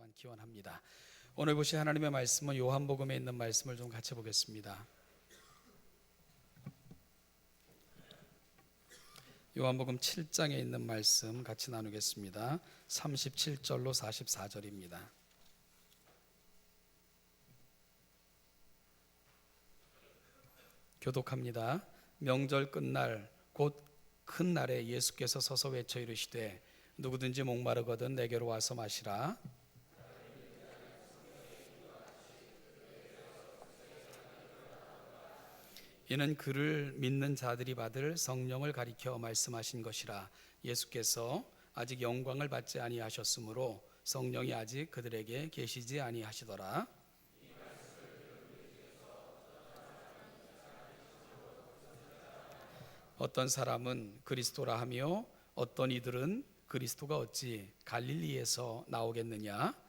또한 기원합니다. 오늘 보실 하나님의 말씀은 요한복음에 있는 말씀을 좀 같이 보겠습니다. 요한복음 7장에 있는 말씀 같이 나누겠습니다. 37절로 44절입니다. 교독합니다. 명절 끝날 곧 큰 날에 예수께서 서서 외쳐 이르시되 누구든지 목마르거든 내게로 와서 마시라. 이는 그를 믿는 자들이 받을 성령을 가리켜 말씀하신 것이라. 예수께서 아직 영광을 받지 아니하셨으므로 성령이 아직 그들에게 계시지 아니하시더라. 어떤 사람은 그리스도라 하며 어떤 이들은 그리스도가 어찌 갈릴리에서 나오겠느냐.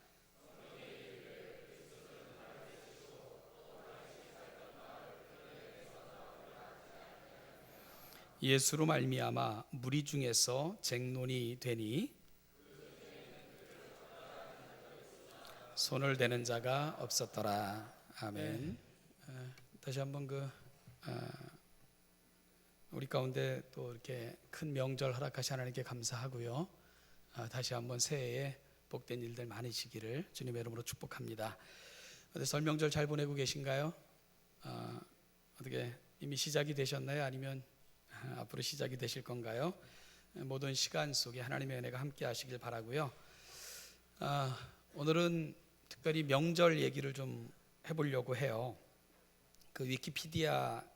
예수로 말미암아 무리 중에서 쟁론이 되니 손을 대는 자가 없었더라. 아멘. 다시 한번 우리 가운데 또 이렇게 큰 명절 허락하신 하나님께 감사하고요. 다시 한번 새해에 복된 일들 많으시기를 주님의 이름으로 축복합니다. 설 명절 잘 보내고 계신가요? 어떻게 이미 시작이 되셨나요? 아니면 앞으로 시작이 되실 건가요? 모든 시간 속에 하나님의 은혜가 함께 하시길 바라고요. 오늘은 특별히 명절 얘기를 좀 해보려고 해요. 그 위키피디아라는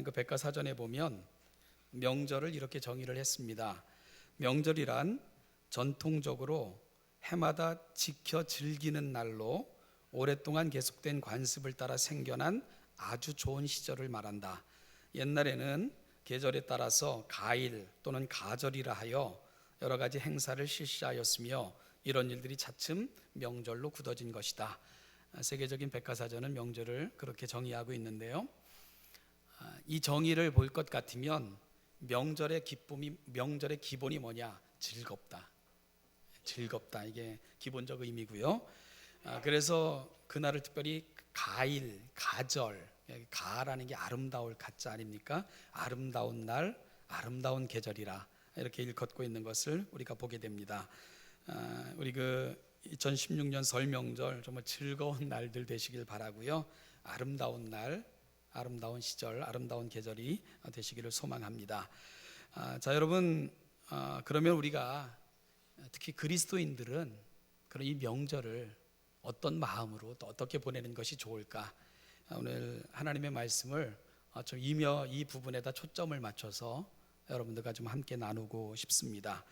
그 백과사전에 보면 명절을 이렇게 정의를 했습니다. 명절이란 전통적으로 해마다 지켜 즐기는 날로 오랫동안 계속된 관습을 따라 생겨난 아주 좋은 시절을 말한다. 옛날에는 계절에 따라서 가일 또는 가절이라 하여 여러 가지 행사를 실시하였으며 이런 일들이 차츰 명절로 굳어진 것이다. 세계적인 백과사전은 명절을 그렇게 정의하고 있는데요. 이 정의를 볼 것 같으면 명절의 기본이 뭐냐? 즐겁다. 이게 기본적 의미고요. 그래서 그날을 특별히 가일, 가절, 가라는 게 아름다울 가자 아닙니까? 아름다운 날, 아름다운 계절이라 이렇게 일컫고 있는 것을 우리가 보게 됩니다. 우리 2016년 설 명절 정말 즐거운 날들 되시길 바라고요. 아름다운 날, 아름다운 시절, 아름다운 계절이 되시기를 소망합니다. 자, 여러분, 그러면 우리가 특히 그리스도인들은 그런 이 명절을 어떤 마음으로 또 어떻게 보내는 것이 좋을까? 오늘 하나님의 말씀을 좀 이 부분에다 초점을 맞춰서 여러분들과 좀 함께 나누고 싶습니다.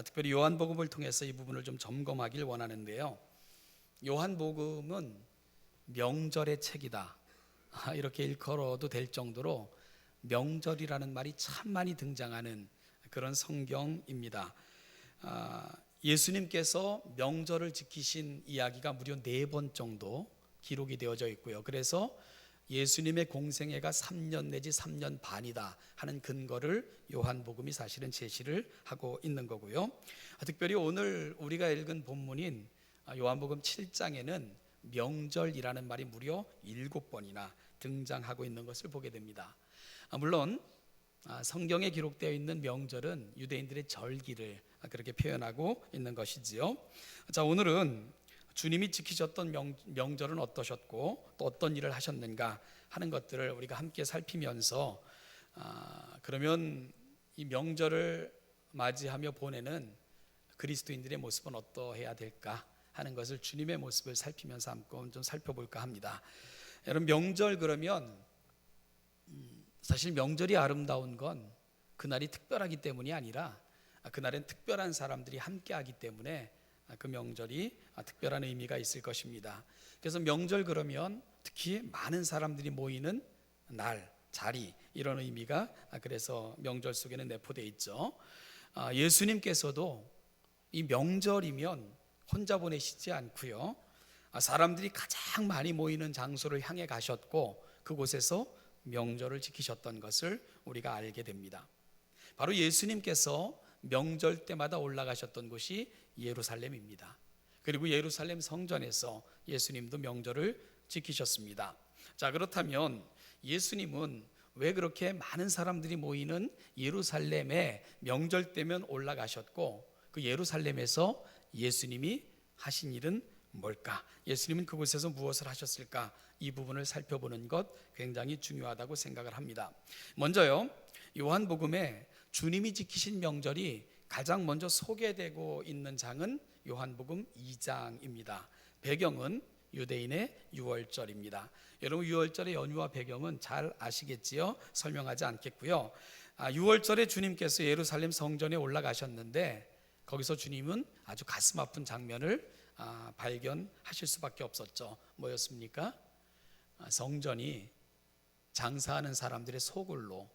특별히 요한복음을 통해서 이 부분을 좀 점검하길 원하는데요. 요한복음은 명절의 책이다. 이렇게 일컬어도 될 정도로 명절이라는 말이 참 많이 등장하는 그런 성경입니다. 예수님께서 명절을 지키신 이야기가 무려 4번 정도 기록이 되어져 있고요. 그래서 예수님의 공생애가 3년 내지 3년 반이다 하는 근거를 요한복음이 사실은 제시를 하고 있는 거고요. 특별히 오늘 우리가 읽은 본문인 요한복음 7장에는 명절이라는 말이 무려 7번이나 등장하고 있는 것을 보게 됩니다. 물론 성경에 기록되어 있는 명절은 유대인들의 절기를 그렇게 표현하고 있는 것이지요. 자, 오늘은 주님이 지키셨던 명절은 어떠셨고 또 어떤 일을 하셨는가 하는 것들을 우리가 함께 살피면서 그러면 이 명절을 맞이하며 보내는 그리스도인들의 모습은 어떠해야 될까 하는 것을 주님의 모습을 살피면서 한번 좀 살펴볼까 합니다. 여러분, 명절 그러면 사실 명절이 아름다운 건 그날이 특별하기 때문이 아니라 그날엔 특별한 사람들이 함께하기 때문에 그 명절이 특별한 의미가 있을 것입니다. 그래서 명절 그러면 특히 많은 사람들이 모이는 날, 자리, 이런 의미가 그래서 명절 속에는 내포되어 있죠. 예수님께서도 이 명절이면 혼자 보내시지 않고요. 사람들이 가장 많이 모이는 장소를 향해 가셨고 그곳에서 명절을 지키셨던 것을 우리가 알게 됩니다. 바로 예수님께서 명절 때마다 올라가셨던 곳이 예루살렘입니다. 그리고 예루살렘 성전에서 예수님도 명절을 지키셨습니다. 자, 그렇다면 예수님은 왜 그렇게 많은 사람들이 모이는 예루살렘에 명절 때면 올라가셨고, 그 예루살렘에서 예수님이 하신 일은 뭘까? 예수님은 그곳에서 무엇을 하셨을까? 이 부분을 살펴보는 것 굉장히 중요하다고 생각을 합니다. 먼저요, 요한복음에 주님이 지키신 명절이 가장 먼저 소개되고 있는 장은 요한복음 2장입니다. 배경은 유대인의 유월절입니다. 여러분, 유월절의 연유와 배경은 잘 아시겠지요? 설명하지 않겠고요. 유월절에 주님께서 예루살렘 성전에 올라가셨는데, 거기서 주님은 아주 가슴 아픈 장면을 발견하실 수밖에 없었죠. 뭐였습니까? 성전이 장사하는 사람들의 소굴로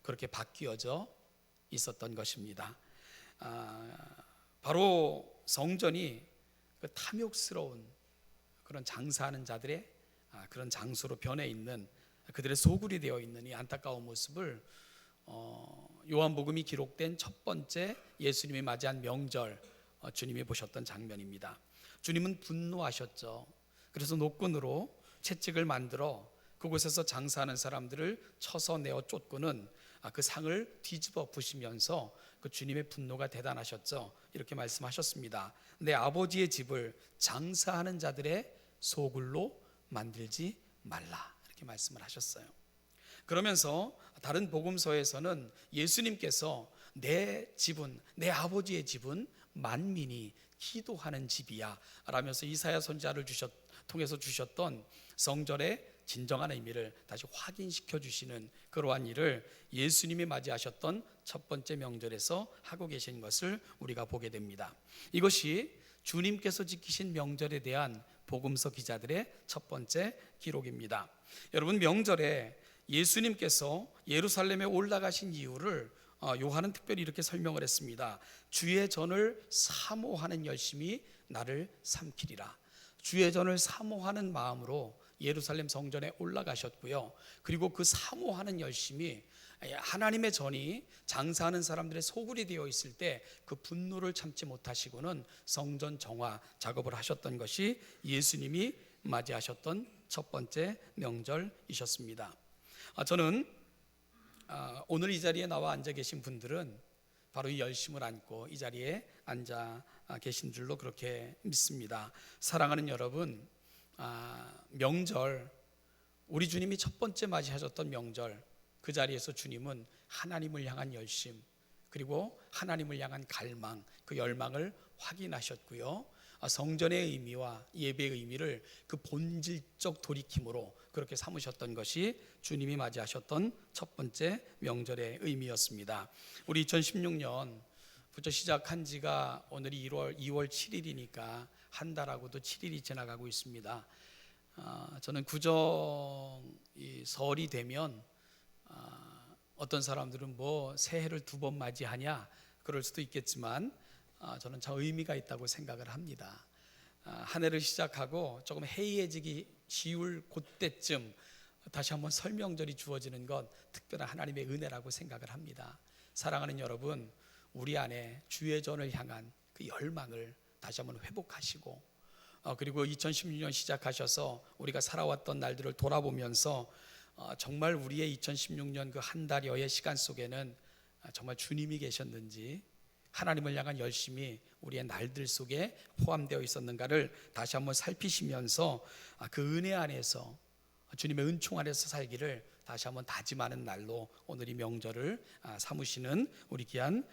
그렇게 바뀌어져 있었던 것입니다. 바로 성전이 그 탐욕스러운 그런 장사하는 자들의 그런 장소로 변해 있는, 그들의 소굴이 되어 있는 이 안타까운 모습을 요한복음이 기록된 첫 번째 예수님이 맞이한 명절, 주님이 보셨던 장면입니다. 주님은 분노하셨죠. 그래서 노끈으로 채찍을 만들어 그곳에서 장사하는 사람들을 쳐서 내어 쫓고는 그 상을 뒤집어 부시면서 그 주님의 분노가 대단하셨죠. 이렇게 말씀하셨습니다. 내 아버지의 집을 장사하는 자들의 소굴로 만들지 말라, 이렇게 말씀을 하셨어요. 그러면서 다른 복음서에서는 예수님께서 내 집은, 내 아버지의 집은 만민이 기도하는 집이야 라면서 이사야 선지자를 통해서 주셨던 성전의 진정한 의미를 다시 확인시켜 주시는 그러한 일을 예수님이 맞이하셨던 첫 번째 명절에서 하고 계신 것을 우리가 보게 됩니다. 이것이 주님께서 지키신 명절에 대한 복음서 기자들의 첫 번째 기록입니다. 여러분, 명절에 예수님께서 예루살렘에 올라가신 이유를 요한은 특별히 이렇게 설명을 했습니다. 주의 전을 사모하는 열심이 나를 삼키리라. 주의 전을 사모하는 마음으로 예루살렘 성전에 올라가셨고요. 그리고 그 사모하는 열심이 하나님의 전이 장사하는 사람들의 소굴이 되어 있을 때 그 분노를 참지 못하시고는 성전 정화 작업을 하셨던 것이 예수님이 맞이하셨던 첫 번째 명절이셨습니다. 저는 오늘 이 자리에 나와 앉아 계신 분들은 바로 이 열심을 안고 이 자리에 앉아 계신 줄로 그렇게 믿습니다. 사랑하는 여러분, 명절, 우리 주님이 첫 번째 맞이하셨던 명절, 그 자리에서 주님은 하나님을 향한 열심, 그리고 하나님을 향한 갈망, 그 열망을 확인하셨고요. 성전의 의미와 예배의 의미를 그 본질적 돌이킴으로 그렇게 삼으셨던 것이 주님이 맞이하셨던 첫 번째 명절의 의미였습니다. 우리 2016년 부터 시작한 지가 오늘이 2월 7일이니까 한 달하고도 7일이 지나가고 있습니다. 저는 구정 설이 되면 어떤 사람들은 뭐 새해를 두 번 맞이하냐 그럴 수도 있겠지만 저는 참 의미가 있다고 생각을 합니다. 한 해를 시작하고 조금 해이해지기 쉬울 그때쯤 다시 한번 설 명절이 주어지는 것 특별한 하나님의 은혜라고 생각을 합니다. 사랑하는 여러분, 우리 안에 주의 전을 향한 그 열망을 다시 한번 회복하시고, 그리고 2016년 시작하셔서 우리가 살아왔던 날들을 돌아보면서 정말 우리의 2016년 그 한 달여의 시간 속에는 정말 주님이 계셨는지, 하나님을 향한 열심이 우리의 날들 속에 포함되어 있었는가를 다시 한번 살피시면서 그 은혜 안에서, 주님의 은총 안에서 살기를 다시 한번 다짐하는 날로 오늘 이 명절을 삼으시는 우리 귀한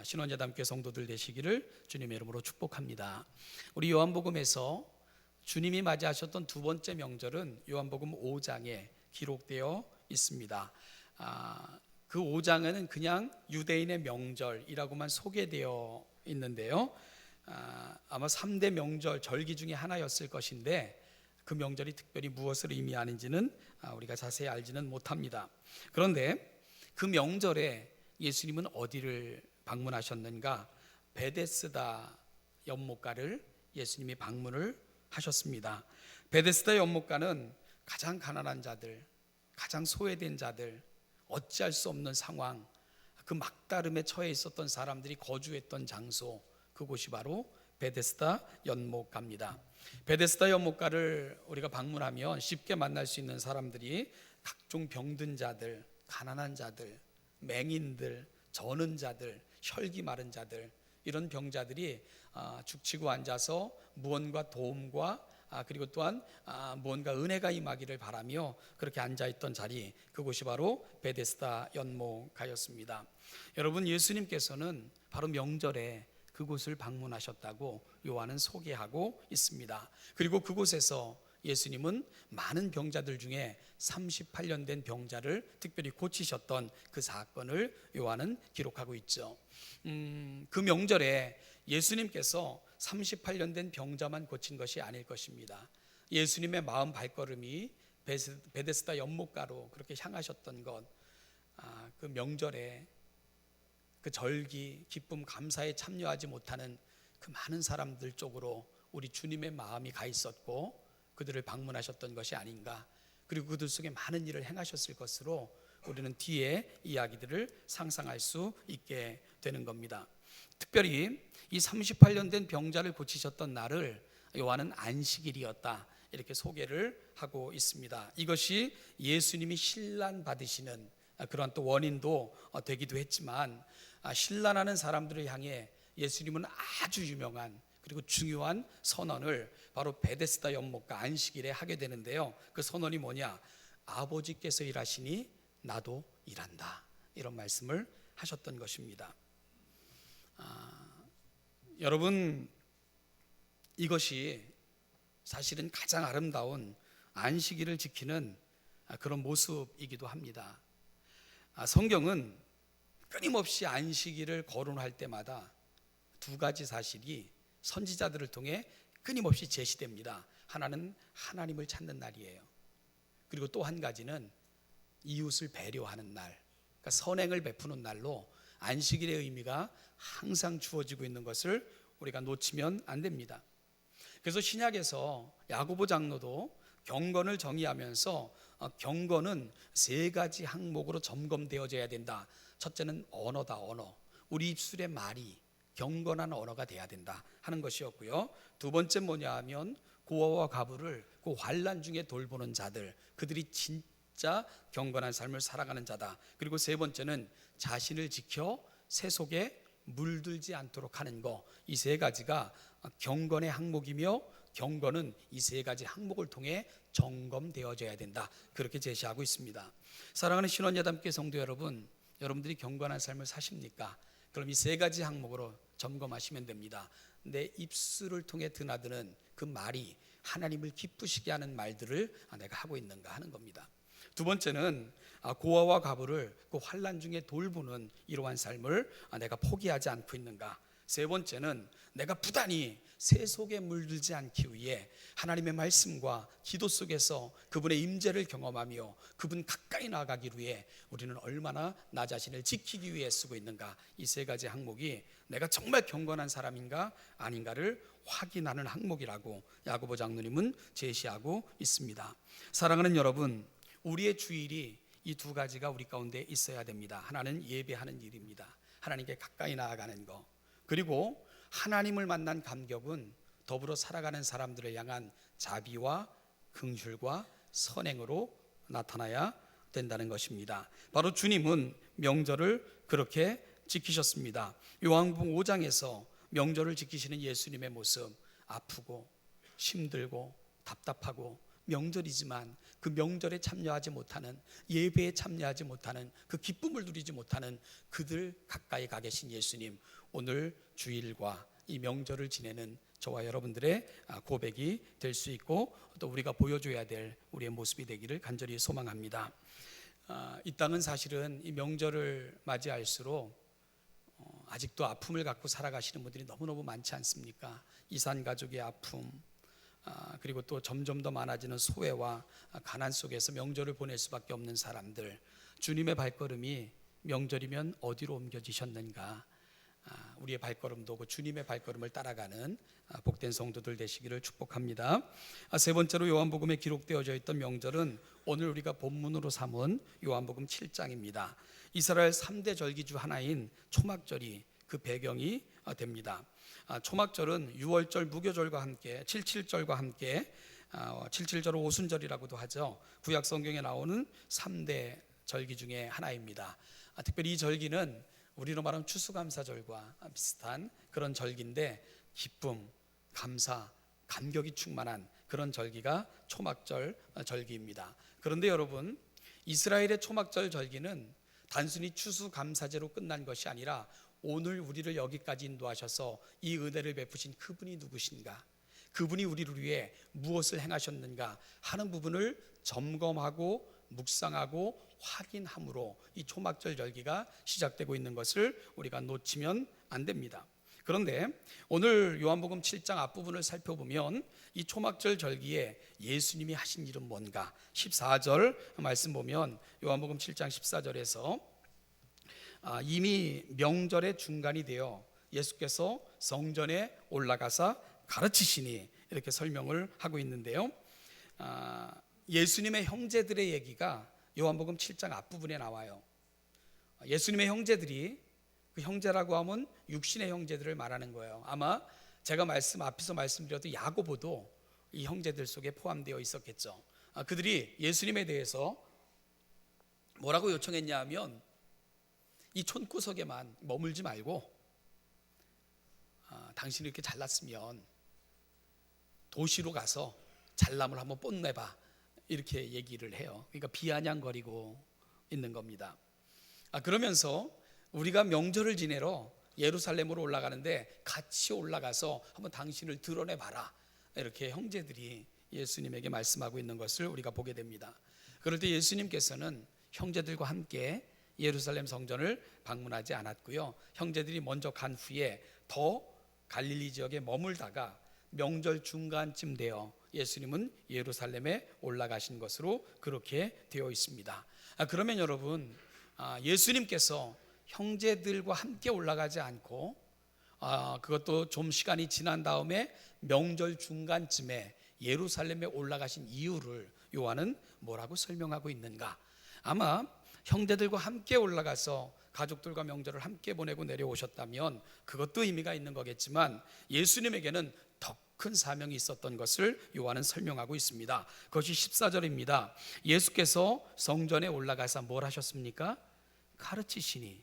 신원예담교회 성도들 되시기를 주님의 이름으로 축복합니다. 우리 요한복음에서 주님이 맞이하셨던 두 번째 명절은 요한복음 5장에 기록되어 있습니다. 그 5장에는 그냥 유대인의 명절이라고만 소개되어 있는데요, 아마 3대 명절 절기 중에 하나였을 것인데 그 명절이 특별히 무엇을 의미하는지는 우리가 자세히 알지는 못합니다. 그런데 그 명절에 예수님은 어디를 방문하셨는가? 베데스다 연못가를 예수님이 방문을 하셨습니다. 베데스다 연못가는 가장 가난한 자들, 가장 소외된 자들, 어찌할 수 없는 상황, 그 막다름에 처해 있었던 사람들이 거주했던 장소, 그곳이 바로 베데스다 연못가입니다. 베데스다 연못가를 우리가 방문하면 쉽게 만날 수 있는 사람들이 각종 병든 자들, 가난한 자들, 맹인들, 저는 자들, 혈기 마른 자들, 이런 병자들이 죽치고 앉아서 무언가 도움과 그리고 또한 무언가 은혜가 임하기를 바라며 그렇게 앉아있던 자리, 그곳이 바로 베데스다 연못가였습니다. 여러분, 예수님께서는 바로 명절에 그곳을 방문하셨다고 요한은 소개하고 있습니다. 그리고 그곳에서 예수님은 많은 병자들 중에 38년 된 병자를 특별히 고치셨던 그 사건을 요한은 기록하고 있죠. 그 명절에 예수님께서 38년 된 병자만 고친 것이 아닐 것입니다. 예수님의 마음 발걸음이 베데스다 연못가로 그렇게 향하셨던 것, 그 명절에 그 절기, 기쁨, 감사에 참여하지 못하는 그 많은 사람들 쪽으로 우리 주님의 마음이 가 있었고 그들을 방문하셨던 것이 아닌가. 그리고 그들 속에 많은 일을 행하셨을 것으로 우리는 뒤에 이야기들을 상상할 수 있게 되는 겁니다. 특별히 이 38년 된 병자를 고치셨던 날을 요한은 안식일이었다, 이렇게 소개를 하고 있습니다. 이것이 예수님이 신란 받으시는 그런 또 원인도 되기도 했지만, 신란하는 사람들을 향해 예수님은 아주 유명한 그리고 중요한 선언을 바로 베데스다 연못가 안식일에 하게 되는데요. 그 선언이 뭐냐? 아버지께서 일하시니 나도 일한다, 이런 말씀을 하셨던 것입니다. 여러분, 이것이 사실은 가장 아름다운 안식일을 지키는 그런 모습이기도 합니다. 성경은 끊임없이 안식일을 거론할 때마다 두 가지 사실이 선지자들을 통해 끊임없이 제시됩니다. 하나는 하나님을 찾는 날이에요. 그리고 또 한 가지는 이웃을 배려하는 날, 그러니까 선행을 베푸는 날로 안식일의 의미가 항상 주어지고 있는 것을 우리가 놓치면 안 됩니다. 그래서 신약에서 야고보 장로도 경건을 정의하면서 경건은 세 가지 항목으로 점검되어져야 된다. 첫째는 언어다, 언어. 우리 입술의 말이 경건한 언어가 돼야 된다 하는 것이었고요. 두 번째 뭐냐 하면 고아와 과부를 그 환난 중에 돌보는 자들, 그들이 진짜 경건한 삶을 살아가는 자다. 그리고 세 번째는 자신을 지켜 세속에 물들지 않도록 하는 것. 이 세 가지가 경건의 항목이며 경건은 이 세 가지 항목을 통해 점검되어져야 된다, 그렇게 제시하고 있습니다. 사랑하는 신원여담교회 성도 여러분, 여러분들이 경건한 삶을 사십니까? 그럼 이 세 가지 항목으로 점검하시면 됩니다. 내 입술을 통해 드나드는 그 말이 하나님을 기쁘시게 하는 말들을 내가 하고 있는가 하는 겁니다. 두 번째는 고아와 과부를 그 환난 중에 돌보는 이러한 삶을 내가 포기하지 않고 있는가. 세 번째는 내가 부단히 세속에 물들지 않기 위해 하나님의 말씀과 기도 속에서 그분의 임재를 경험하며 그분 가까이 나아가기 위해 우리는 얼마나 나 자신을 지키기 위해 쓰고 있는가. 이 세 가지 항목이 내가 정말 경건한 사람인가 아닌가를 확인하는 항목이라고 야고보 장로님은 제시하고 있습니다. 사랑하는 여러분, 우리의 주일이 이 두 가지가 우리 가운데 있어야 됩니다. 하나는 예배하는 일입니다. 하나님께 가까이 나아가는 것. 그리고 하나님을 만난 감격은 더불어 살아가는 사람들을 향한 자비와 긍휼과 선행으로 나타나야 된다는 것입니다. 바로 주님은 명절을 그렇게 지키셨습니다. 요한복음 5장에서 명절을 지키시는 예수님의 모습, 아프고 힘들고 답답하고 명절이지만 그 명절에 참여하지 못하는, 예배에 참여하지 못하는, 그 기쁨을 누리지 못하는 그들 가까이 가 계신 예수님, 오늘 주일과 이 명절을 지내는 저와 여러분들의 고백이 될 수 있고 또 우리가 보여줘야 될 우리의 모습이 되기를 간절히 소망합니다. 이 땅은 사실은 이 명절을 맞이할수록 아직도 아픔을 갖고 살아가시는 분들이 너무너무 많지 않습니까? 이산 가족의 아픔, 그리고 또 점점 더 많아지는 소외와 가난 속에서 명절을 보낼 수밖에 없는 사람들, 주님의 발걸음이 명절이면 어디로 옮겨지셨는가? 우리의 발걸음도 그 주님의 발걸음을 따라가는 복된 성도들 되시기를 축복합니다. 세 번째로 요한복음에 기록되어져 있던 명절은 오늘 우리가 본문으로 삼은 요한복음 7장입니다. 이스라엘 3대 절기 중 하나인 초막절이 그 배경이 됩니다. 초막절은 유월절 무교절과 함께 칠칠절과 함께 칠칠절 오순절이라고도 하죠. 구약 성경에 나오는 3대 절기 중에 하나입니다. 특별히 이 절기는 우리로 말하면 추수감사절과 비슷한 그런 절기인데 기쁨, 감사, 감격이 충만한 그런 절기가 초막절 절기입니다. 그런데 여러분, 이스라엘의 초막절 절기는 단순히 추수감사제로 끝난 것이 아니라 오늘 우리를 여기까지 인도하셔서 이 은혜를 베푸신 그분이 누구신가, 그분이 우리를 위해 무엇을 행하셨는가 하는 부분을 점검하고 묵상하고 확인함으로 이 초막절 절기가 시작되고 있는 것을 우리가 놓치면 안 됩니다. 그런데 오늘 요한복음 7장 앞부분을 살펴보면 이 초막절 절기에 예수님이 하신 일은 뭔가, 14절 말씀 보면 요한복음 7장 14절에서 이미 명절의 중간이 되어 예수께서 성전에 올라가사 가르치시니, 이렇게 설명을 하고 있는데요. 예수님의 형제들의 얘기가 요한복음 7장 앞부분에 나와요. 예수님의 형제들이, 그 형제라고 하면 육신의 형제들을 말하는 거예요. 아마 제가 앞에서 말씀드렸던 야고보도 이 형제들 속에 포함되어 있었겠죠. 그들이 예수님에 대해서 뭐라고 요청했냐 하면 이 촌구석에만 머물지 말고 당신이 이렇게 잘났으면 도시로 가서 잘남을 한번 뽐내봐, 이렇게 얘기를 해요. 그러니까 비아냥거리고 있는 겁니다. 그러면서 우리가 명절을 지내러 예루살렘으로 올라가는데 같이 올라가서 한번 당신을 드러내봐라, 이렇게 형제들이 예수님에게 말씀하고 있는 것을 우리가 보게 됩니다. 그럴 때 예수님께서는 형제들과 함께 예루살렘 성전을 방문하지 않았고요. 형제들이 먼저 간 후에 더 갈릴리 지역에 머물다가 명절 중간쯤 되어 예수님은 예루살렘에 올라가신 것으로 그렇게 되어 있습니다. 그러면 여러분, 예수님께서 형제들과 함께 올라가지 않고 그것도 좀 시간이 지난 다음에 명절 중간쯤에 예루살렘에 올라가신 이유를 요한은 뭐라고 설명하고 있는가? 아마 형제들과 함께 올라가서 가족들과 명절을 함께 보내고 내려오셨다면 그것도 의미가 있는 거겠지만 예수님에게는 더 큰 사명이 있었던 것을 요한은 설명하고 있습니다. 그것이 14절입니다. 예수께서 성전에 올라가서 뭘 하셨습니까? 가르치시니.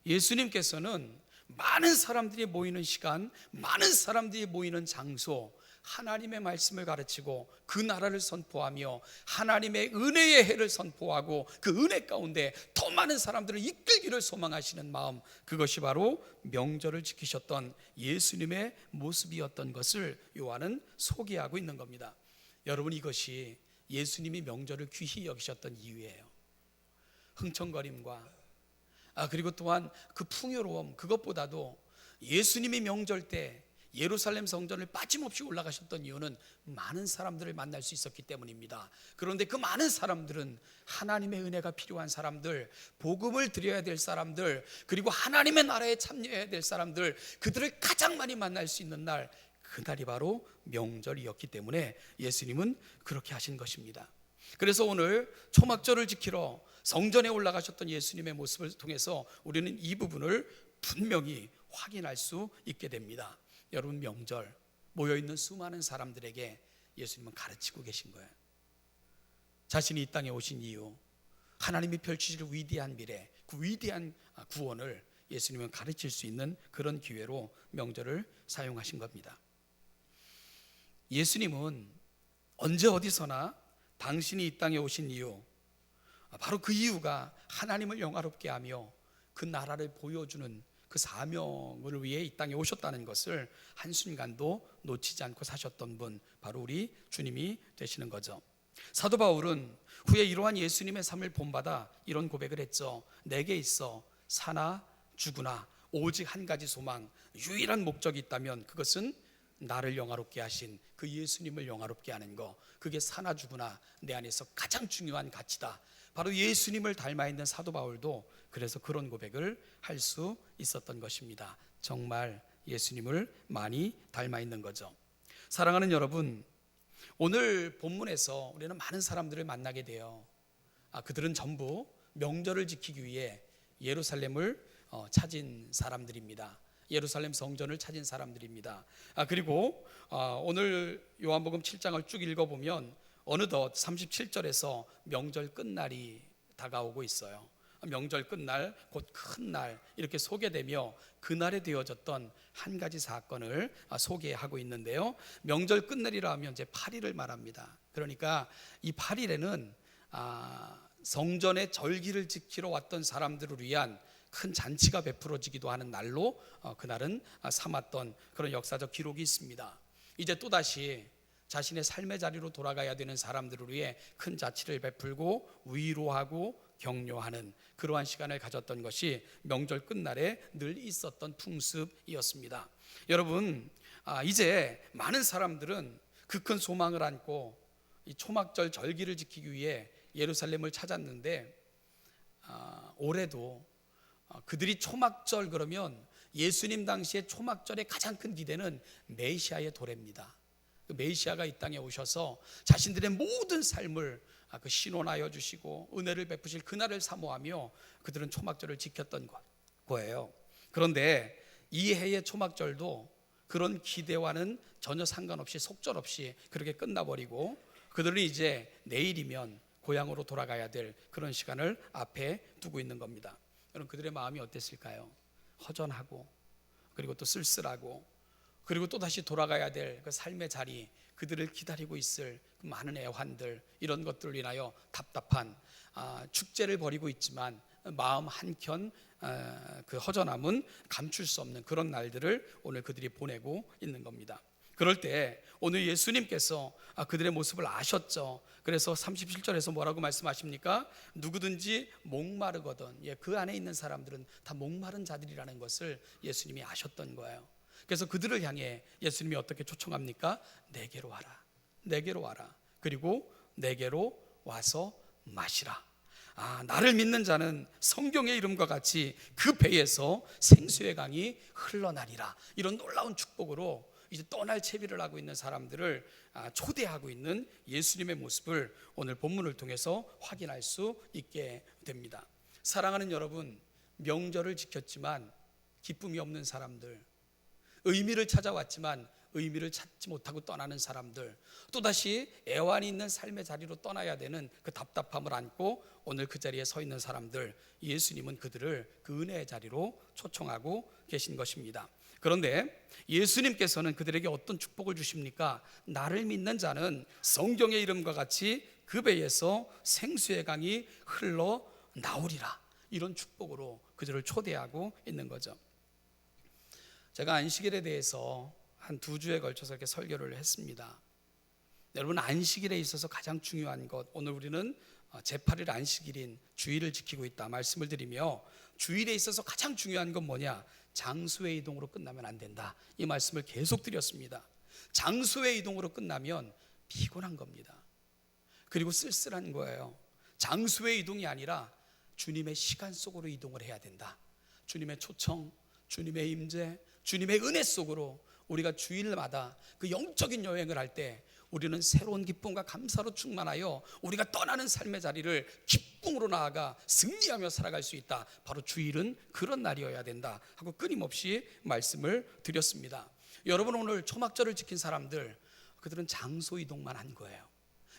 예수님께서는 많은 사람들이 모이는 시간, 많은 사람들이 모이는 장소, 하나님의 말씀을 가르치고 그 나라를 선포하며 하나님의 은혜의 해를 선포하고 그 은혜 가운데 더 많은 사람들을 이끌기를 소망하시는 마음, 그것이 바로 명절을 지키셨던 예수님의 모습이었던 것을 요한은 소개하고 있는 겁니다. 여러분, 이것이 예수님이 명절을 귀히 여기셨던 이유예요. 흥청거림과 그리고 또한 그 풍요로움, 그것보다도 예수님이 명절 때 예루살렘 성전을 빠짐없이 올라가셨던 이유는 많은 사람들을 만날 수 있었기 때문입니다. 그런데 그 많은 사람들은 하나님의 은혜가 필요한 사람들, 복음을 드려야 될 사람들, 그리고 하나님의 나라에 참여해야 될 사람들, 그들을 가장 많이 만날 수 있는 날, 그날이 바로 명절이었기 때문에 예수님은 그렇게 하신 것입니다. 그래서 오늘 초막절을 지키러 성전에 올라가셨던 예수님의 모습을 통해서 우리는 이 부분을 분명히 확인할 수 있게 됩니다. 여러분, 명절 모여있는 수많은 사람들에게 예수님은 가르치고 계신 거예요. 자신이 이 땅에 오신 이유, 하나님이 펼치실 위대한 미래, 그 위대한 구원을 예수님은 가르칠 수 있는 그런 기회로 명절을 사용하신 겁니다. 예수님은 언제 어디서나 당신이 이 땅에 오신 이유, 바로 그 이유가 하나님을 영화롭게 하며 그 나라를 보여주는 그 사명을 위해 이 땅에 오셨다는 것을 한순간도 놓치지 않고 사셨던 분, 바로 우리 주님이 되시는 거죠. 사도 바울은 후에 이러한 예수님의 삶을 본받아 이런 고백을 했죠. 내게 있어 사나 죽으나 오직 한 가지 소망, 유일한 목적이 있다면 그것은 나를 영화롭게 하신 그 예수님을 영화롭게 하는 거, 그게 사나 죽으나 내 안에서 가장 중요한 가치다. 바로 예수님을 닮아 있는 사도 바울도 그래서 그런 고백을 할 수 있었던 것입니다. 정말 예수님을 많이 닮아 있는 거죠. 사랑하는 여러분, 오늘 본문에서 우리는 많은 사람들을 만나게 돼요. 그들은 전부 명절을 지키기 위해 예루살렘을 찾은 사람들입니다. 예루살렘 성전을 찾은 사람들입니다. 그리고 오늘 요한복음 7장을 쭉 읽어보면 어느덧 37절에서 명절 끝날이 다가오고 있어요. 명절 끝날, 곧 큰 날 이렇게 소개되며 그날에 되어졌던 한 가지 사건을 소개하고 있는데요. 명절 끝날이라 하면 이제 8일을 말합니다. 그러니까 이 8일에는 성전의 절기를 지키러 왔던 사람들을 위한 큰 잔치가 베풀어지기도 하는 날로 그날은 삼았던 그런 역사적 기록이 있습니다. 이제 또다시 자신의 삶의 자리로 돌아가야 되는 사람들을 위해 큰 잔치를 베풀고 위로하고 격려하는 그러한 시간을 가졌던 것이 명절 끝날에 늘 있었던 풍습이었습니다. 여러분, 이제 많은 사람들은 그 큰 소망을 안고 이 초막절 절기를 지키기 위해 예루살렘을 찾았는데 올해도 그들이 초막절 그러면 예수님 당시에 초막절의 가장 큰 기대는 메시아의 도래입니다. 그 메시아가 이 땅에 오셔서 자신들의 모든 삶을 신원하여 주시고 은혜를 베푸실 그날을 사모하며 그들은 초막절을 지켰던 거예요. 그런데 이 해의 초막절도 그런 기대와는 전혀 상관없이 속절없이 그렇게 끝나버리고 그들은 이제 내일이면 고향으로 돌아가야 될 그런 시간을 앞에 두고 있는 겁니다. 여러분, 그들의 마음이 어땠을까요? 허전하고 그리고 또 쓸쓸하고 그리고 또다시 돌아가야 될 그 삶의 자리, 그들을 기다리고 있을 그 많은 애환들, 이런 것들을 인하여 답답한 축제를 벌이고 있지만 마음 한켠 그 허전함은 감출 수 없는 그런 날들을 오늘 그들이 보내고 있는 겁니다. 그럴 때 오늘 예수님께서 그들의 모습을 아셨죠. 그래서 37절에서 뭐라고 말씀하십니까? 누구든지 목마르거든, 그 안에 있는 사람들은 다 목마른 자들이라는 것을 예수님이 아셨던 거예요. 그래서 그들을 향해 예수님이 어떻게 초청합니까? 내게로 와라, 내게로 와라. 그리고 내게로 와서 마시라. 나를 믿는 자는 성경의 이름과 같이 그 배에서 생수의 강이 흘러나리라. 이런 놀라운 축복으로 이제 떠날 채비를 하고 있는 사람들을 초대하고 있는 예수님의 모습을 오늘 본문을 통해서 확인할 수 있게 됩니다. 사랑하는 여러분, 명절을 지켰지만 기쁨이 없는 사람들, 의미를 찾아왔지만 의미를 찾지 못하고 떠나는 사람들, 또다시 애환이 있는 삶의 자리로 떠나야 되는 그 답답함을 안고 오늘 그 자리에 서 있는 사람들, 예수님은 그들을 그 은혜의 자리로 초청하고 계신 것입니다. 그런데 예수님께서는 그들에게 어떤 축복을 주십니까? 나를 믿는 자는 성경의 이름과 같이 그 배에서 생수의 강이 흘러나오리라. 이런 축복으로 그들을 초대하고 있는 거죠. 제가 안식일에 대해서 한 2주에 걸쳐서 이렇게 설교를 했습니다. 여러분, 안식일에 있어서 가장 중요한 것, 오늘 우리는 제8일 안식일인 주일을 지키고 있다 말씀을 드리며, 주일에 있어서 가장 중요한 건 뭐냐? 장소의 이동으로 끝나면 안 된다, 이 말씀을 계속 드렸습니다. 장소의 이동으로 끝나면 피곤한 겁니다. 그리고 쓸쓸한 거예요. 장소의 이동이 아니라 주님의 시간 속으로 이동을 해야 된다. 주님의 초청, 주님의 임재, 주님의 은혜 속으로 우리가 주일마다 그 영적인 여행을 할 때 우리는 새로운 기쁨과 감사로 충만하여 우리가 떠나는 삶의 자리를 기쁨으로 나아가 승리하며 살아갈 수 있다. 바로 주일은 그런 날이어야 된다 하고 끊임없이 말씀을 드렸습니다. 여러분, 오늘 초막절을 지킨 사람들, 그들은 장소 이동만 한 거예요.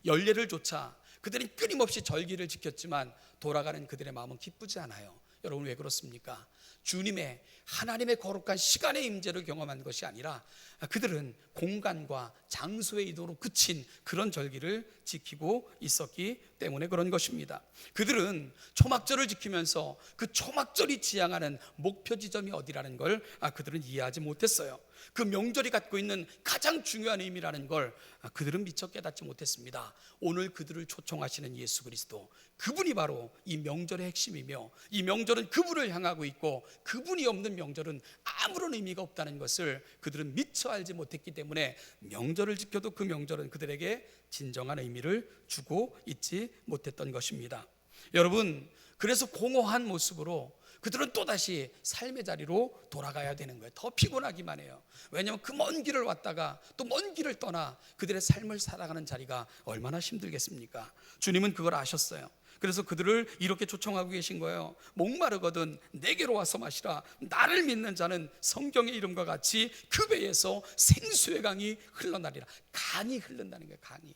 열례를 조차 그들은 끊임없이 절기를 지켰지만 돌아가는 그들의 마음은 기쁘지 않아요. 여러분, 왜 그렇습니까? 주님의, 하나님의 거룩한 시간의 임재를 경험한 것이 아니라 그들은 공간과 장소의 이동으로 그친 그런 절기를 지키고 있었기 때문에 그런 것입니다. 그들은 초막절을 지키면서 그 초막절이 지향하는 목표 지점이 어디라는 걸 그들은 이해하지 못했어요. 그 명절이 갖고 있는 가장 중요한 의미라는 걸 그들은 미처 깨닫지 못했습니다. 오늘 그들을 초청하시는 예수 그리스도, 그분이 바로 이 명절의 핵심이며, 이 명절은 그분을 향하고 있고 그분이 없는 명절은 아무런 의미가 없다는 것을 그들은 미처 알지 못했기 때문에 명절을 지켜도 그 명절은 그들에게 진정한 의미를 주고 있지 못했던 것입니다. 여러분, 그래서 공허한 모습으로 그들은 또다시 삶의 자리로 돌아가야 되는 거예요. 더 피곤하기만 해요. 왜냐하면 그 먼 길을 왔다가 또 먼 길을 떠나 그들의 삶을 살아가는 자리가 얼마나 힘들겠습니까? 주님은 그걸 아셨어요. 그래서 그들을 이렇게 초청하고 계신 거예요. 목마르거든 내게로 와서 마시라. 나를 믿는 자는 성경의 이름과 같이 그 배에서 생수의 강이 흘러나리라. 강이 흐른다는 거예요. 강이.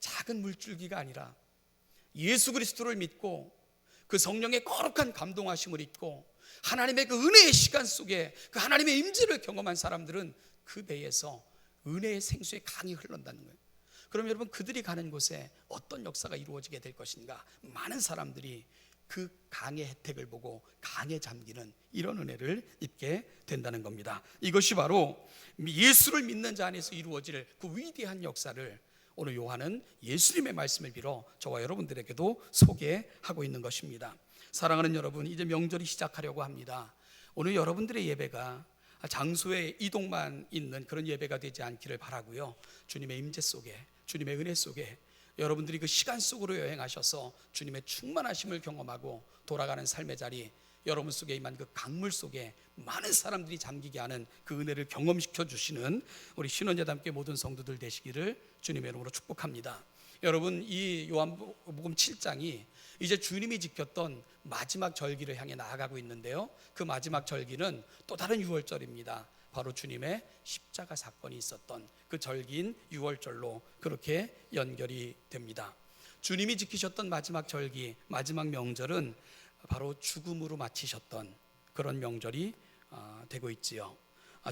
작은 물줄기가 아니라 예수 그리스도를 믿고 그 성령의 거룩한 감동하심을 입고 하나님의 그 은혜의 시간 속에 그 하나님의 임재를 경험한 사람들은 그 배에서 은혜의 생수의 강이 흘러난다는 거예요. 그럼 여러분, 그들이 가는 곳에 어떤 역사가 이루어지게 될 것인가? 많은 사람들이 그 강의 혜택을 보고 강에 잠기는 이런 은혜를 입게 된다는 겁니다. 이것이 바로 예수를 믿는 자 안에서 이루어질 그 위대한 역사를 오늘 요한은 예수님의 말씀을 빌어 저와 여러분들에게도 소개하고 있는 것입니다. 사랑하는 여러분, 이제 명절이 시작하려고 합니다. 오늘 여러분들의 예배가 장소의 이동만 있는 그런 예배가 되지 않기를 바라고요. 주님의 임재 속에, 주님의 은혜 속에 여러분들이 그 시간 속으로 여행하셔서 주님의 충만하심을 경험하고 돌아가는 삶의 자리, 여러분 속에 임한 그 강물 속에 많은 사람들이 잠기게 하는 그 은혜를 경험시켜 주시는 우리 신원예담교회 모든 성도들 되시기를 주님의 이름으로 축복합니다. 여러분, 이 요한복음 7장이 이제 주님이 지켰던 마지막 절기를 향해 나아가고 있는데요, 그 마지막 절기는 또 다른 유월절입니다. 바로 주님의 십자가 사건이 있었던 그 절기인 유월절로 그렇게 연결이 됩니다. 주님이 지키셨던 마지막 절기, 마지막 명절은 바로 죽음으로 마치셨던 그런 명절이 되고 있지요.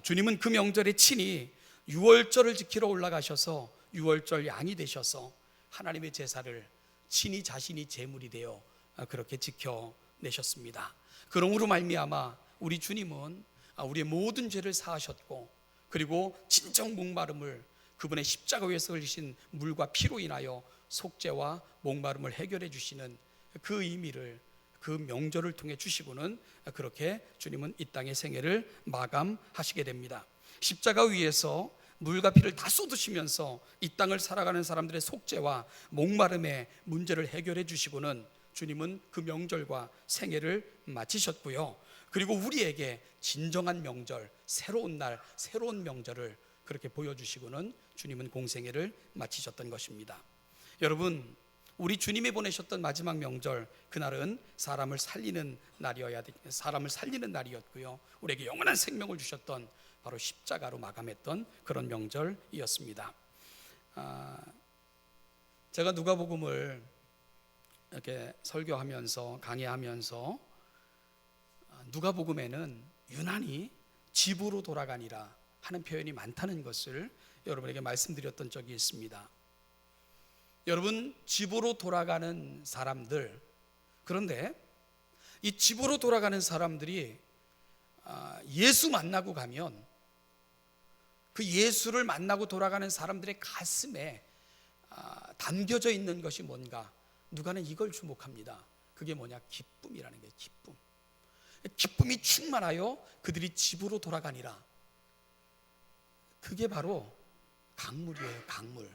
주님은 그 명절에 친히 유월절을 지키러 올라가셔서 유월절 양이 되셔서 하나님의 제사를 친히 자신이 제물이 되어 그렇게 지켜내셨습니다. 그러므로 말미암아 우리 주님은 우리의 모든 죄를 사하셨고, 그리고 진정 목마름을 그분의 십자가 위에서 흘리신 물과 피로 인하여 속죄와 목마름을 해결해 주시는 그 의미를 그 명절을 통해 주시고는 그렇게 주님은 이 땅의 생애를 마감하시게 됩니다. 십자가 위에서 물과 피를 다 쏟으시면서 이 땅을 살아가는 사람들의 속죄와 목마름의 문제를 해결해 주시고는 주님은 그 명절과 생애를 마치셨고요. 그리고 우리에게 진정한 명절, 새로운 날, 새로운 명절을 그렇게 보여주시고는 주님은 공생애를 마치셨던 것입니다. 여러분, 우리 주님이 보내셨던 마지막 명절, 그날은 사람을 살리는 날이었고요, 우리에게 영원한 생명을 주셨던 바로 십자가로 마감했던 그런 명절이었습니다. 제가 누가복음을 이렇게 설교하면서 강의하면서 누가복음에는 유난히 집으로 돌아가니라 하는 표현이 많다는 것을 여러분에게 말씀드렸던 적이 있습니다. 여러분, 집으로 돌아가는 사람들, 그런데 이 집으로 돌아가는 사람들이 예수 만나고 가면 그 예수를 만나고 돌아가는 사람들의 가슴에 담겨져 있는 것이 뭔가, 누가는 이걸 주목합니다. 그게 뭐냐? 기쁨이라는 게, 기쁨. 기쁨이 충만하여 그들이 집으로 돌아가니라. 그게 바로 강물이에요, 강물.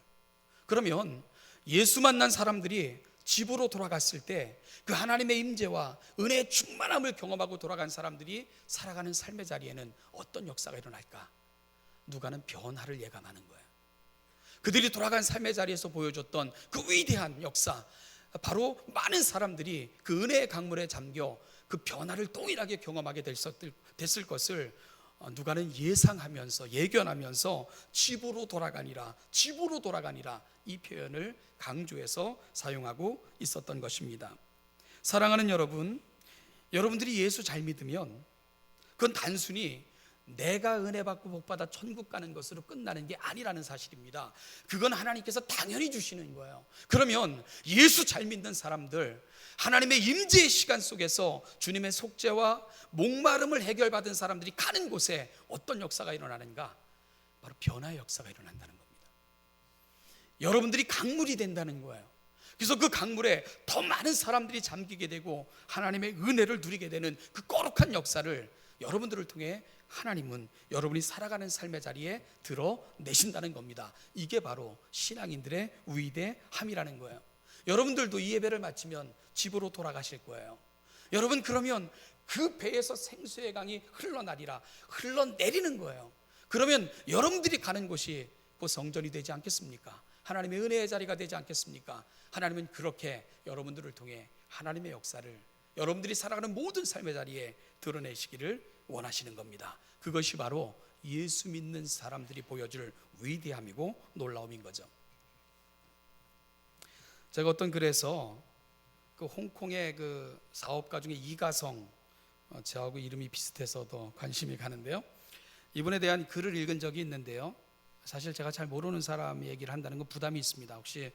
그러면 예수 만난 사람들이 집으로 돌아갔을 때 그 하나님의 임재와 은혜의 충만함을 경험하고 돌아간 사람들이 살아가는 삶의 자리에는 어떤 역사가 일어날까? 누가는 변화를 예감하는 거예요. 그들이 돌아간 삶의 자리에서 보여줬던 그 위대한 역사, 바로 많은 사람들이 그 은혜의 강물에 잠겨 그 변화를 동일하게 경험하게 됐을 것을 누가는 예상하면서, 예견하면서 집으로 돌아가니라, 집으로 돌아가니라, 이 표현을 강조해서 사용하고 있었던 것입니다. 사랑하는 여러분, 여러분들이 예수 잘 믿으면 그건 단순히 내가 은혜 받고 복 받아 천국 가는 것으로 끝나는 게 아니라는 사실입니다. 그건 하나님께서 당연히 주시는 거예요. 그러면 예수 잘 믿는 사람들, 하나님의 임재의 시간 속에서 주님의 속죄와 목마름을 해결받은 사람들이 가는 곳에 어떤 역사가 일어나는가? 바로 변화의 역사가 일어난다는 겁니다. 여러분들이 강물이 된다는 거예요. 그래서 그 강물에 더 많은 사람들이 잠기게 되고 하나님의 은혜를 누리게 되는 그 거룩한 역사를 여러분들을 통해 하나님은 여러분이 살아가는 삶의 자리에 드러내신다는 겁니다. 이게 바로 신앙인들의 위대함이라는 거예요. 여러분들도 이 예배를 마치면 집으로 돌아가실 거예요. 여러분, 그러면 그 배에서 생수의 강이 흘러나리라, 흘러내리는 거예요. 그러면 여러분들이 가는 곳이 그 성전이 되지 않겠습니까? 하나님의 은혜의 자리가 되지 않겠습니까? 하나님은 그렇게 여러분들을 통해 하나님의 역사를 여러분들이 살아가는 모든 삶의 자리에 드러내시기를 원하시는 겁니다. 그것이 바로 예수 믿는 사람들이 보여줄 위대함이고 놀라움인 거죠. 제가 어떤 글에서 그 홍콩의 그 사업가 중에 이가성, 저하고 이름이 비슷해서 더 관심이 가는데요. 이분에 대한 글을 읽은 적이 있는데요. 사실 제가 잘 모르는 사람 얘기를 한다는 건 부담이 있습니다. 혹시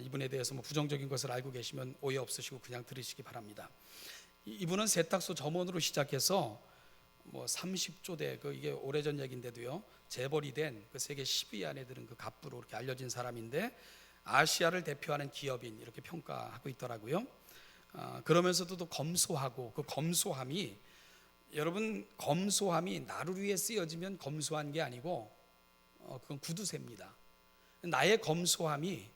이분에 대해서 뭐 부정적인 것을 알고 계시면 오해 없으시고 그냥 들으시기 바랍니다. 이분은 세탁소 점원으로 시작해서 뭐 30조 대, 이게 오래전 얘기인데도요, 재벌이 된 그 세계 10위 안에 드는 그 갑부로 이렇게 알려진 사람인데, 아시아를 대표하는 기업인 이렇게 평가하고 있더라고요. 그러면서도 또 검소하고, 그 검소함이, 여러분, 검소함이 나를 위해 쓰여지면 검소한 게 아니고 그건 구두쇠입니다. 나의 검소함이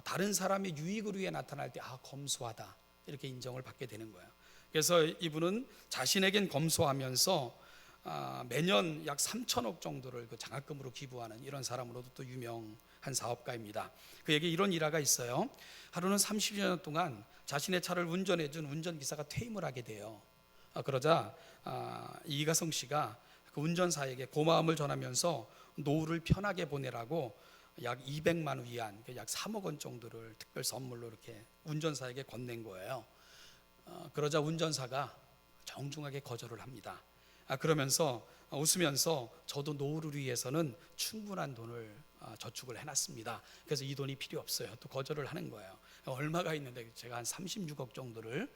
다른 사람의 유익을 위해 나타날 때 검소하다 이렇게 인정을 받게 되는 거예요. 그래서 이분은 자신에겐 검소하면서 매년 약 3천억 정도를 그 장학금으로 기부하는 이런 사람으로도 또 유명한 사업가입니다. 그에게 이런 일화가 있어요. 하루는 30여 년 동안 자신의 차를 운전해준 운전기사가 퇴임을 하게 돼요. 그러자 이가성 씨가 그 운전사에게 고마움을 전하면서 노후를 편하게 보내라고 약 200만 위안, 약 3억 원 정도를 특별 선물로 이렇게 운전사에게 건넨 거예요. 그러자 운전사가 정중하게 거절을 합니다. 그러면서 웃으면서 저도 노후를 위해서는 충분한 돈을 저축을 해놨습니다. 그래서 이 돈이 필요 없어요. 또 거절을 하는 거예요. 얼마가 있는데 제가 한 36억 정도를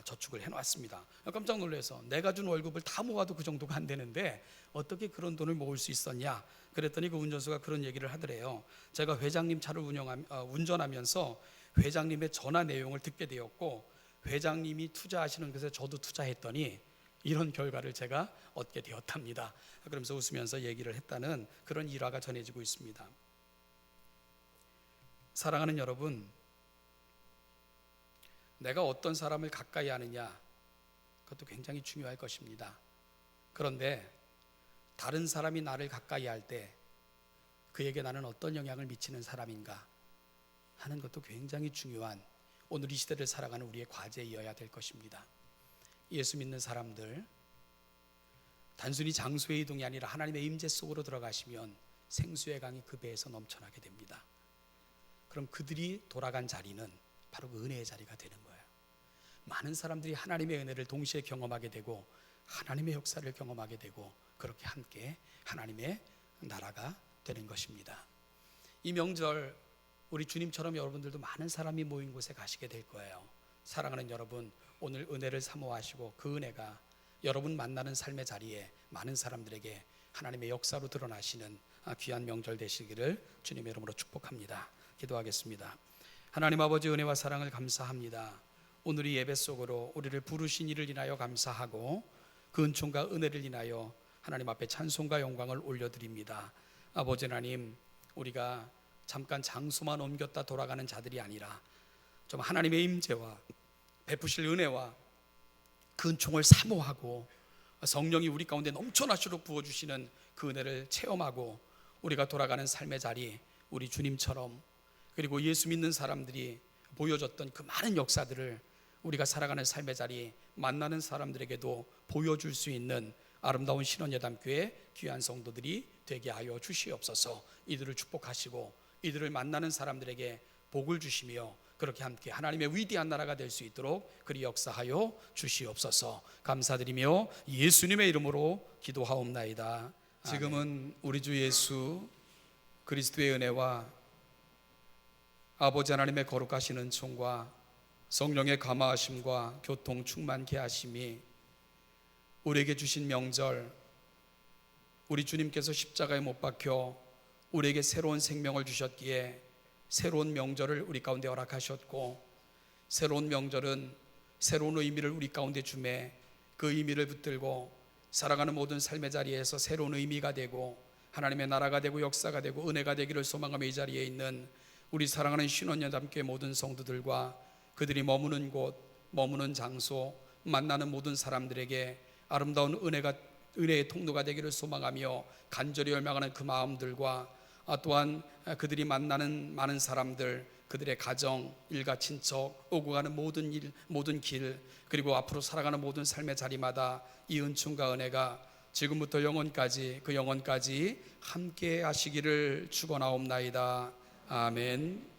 저축을 해놨습니다. 깜짝 놀라서 내가 준 월급을 다 모아도 그 정도가 안 되는데 어떻게 그런 돈을 모을 수 있었냐? 그랬더니 그 운전수가 그런 얘기를 하더래요. 제가 회장님 차를 운전하면서 회장님의 전화 내용을 듣게 되었고, 회장님이 투자하시는 것에 저도 투자했더니 이런 결과를 제가 얻게 되었답니다. 그러면서 웃으면서 얘기를 했다는 그런 일화가 전해지고 있습니다. 사랑하는 여러분, 내가 어떤 사람을 가까이 하느냐, 그것도 굉장히 중요할 것입니다. 그런데 다른 사람이 나를 가까이 할 때 그에게 나는 어떤 영향을 미치는 사람인가 하는 것도 굉장히 중요한, 오늘 이 시대를 살아가는 우리의 과제이어야 될 것입니다. 예수 믿는 사람들, 단순히 장소의 이동이 아니라 하나님의 임재 속으로 들어가시면 생수의 강이 그 배에서 넘쳐나게 됩니다. 그럼 그들이 돌아간 자리는 바로 그 은혜의 자리가 되는 거예요. 많은 사람들이 하나님의 은혜를 동시에 경험하게 되고 하나님의 역사를 경험하게 되고, 그렇게 함께 하나님의 나라가 되는 것입니다. 이 명절 우리 주님처럼 여러분들도 많은 사람이 모인 곳에 가시게 될 거예요. 사랑하는 여러분, 오늘 은혜를 사모하시고 그 은혜가 여러분 만나는 삶의 자리에 많은 사람들에게 하나님의 역사로 드러나시는 귀한 명절 되시기를 주님의 이름으로 축복합니다. 기도하겠습니다. 하나님 아버지, 은혜와 사랑을 감사합니다. 오늘 이 예배 속으로 우리를 부르신 이를 인하여 감사하고 그 은총과 은혜를 인하여 하나님 앞에 찬송과 영광을 올려드립니다. 아버지 하나님, 우리가 잠깐 장소만 옮겼다 돌아가는 자들이 아니라 좀 하나님의 임재와 베푸실 은혜와 그 은총을 사모하고 성령이 우리 가운데 넘쳐나시도록 부어주시는 그 은혜를 체험하고 우리가 돌아가는 삶의 자리, 우리 주님처럼, 그리고 예수 믿는 사람들이 보여줬던 그 많은 역사들을 우리가 살아가는 삶의 자리, 만나는 사람들에게도 보여줄 수 있는 아름다운 신원예담교회 귀한 성도들이 되게 하여 주시옵소서. 이들을 축복하시고 이들을 만나는 사람들에게 복을 주시며 그렇게 함께 하나님의 위대한 나라가 될 수 있도록 그리 역사하여 주시옵소서. 감사드리며 예수님의 이름으로 기도하옵나이다. 지금은 우리 주 예수 그리스도의 은혜와 아버지 하나님의 거룩하신 은총과 성령의 감화하심과 교통 충만케 하심이 우리에게 주신 명절, 우리 주님께서 십자가에 못 박혀 우리에게 새로운 생명을 주셨기에 새로운 명절을 우리 가운데 허락하셨고, 새로운 명절은 새로운 의미를 우리 가운데 주매 그 의미를 붙들고 살아가는 모든 삶의 자리에서 새로운 의미가 되고 하나님의 나라가 되고 역사가 되고 은혜가 되기를 소망하며 이 자리에 있는 우리 사랑하는 신원예담교회 모든 성도들과 그들이 머무는 곳, 머무는 장소, 만나는 모든 사람들에게 아름다운 은혜의 통로가 되기를 소망하며 간절히 열망하는 그 마음들과 또한 그들이 만나는 많은 사람들, 그들의 가정, 일가, 친척, 오고 가는 모든 일, 모든 길, 그리고 앞으로 살아가는 모든 삶의 자리마다 이 은총과 은혜가 지금부터 영원까지, 그 영원까지 함께 하시기를 축원하옵나이다. 아멘.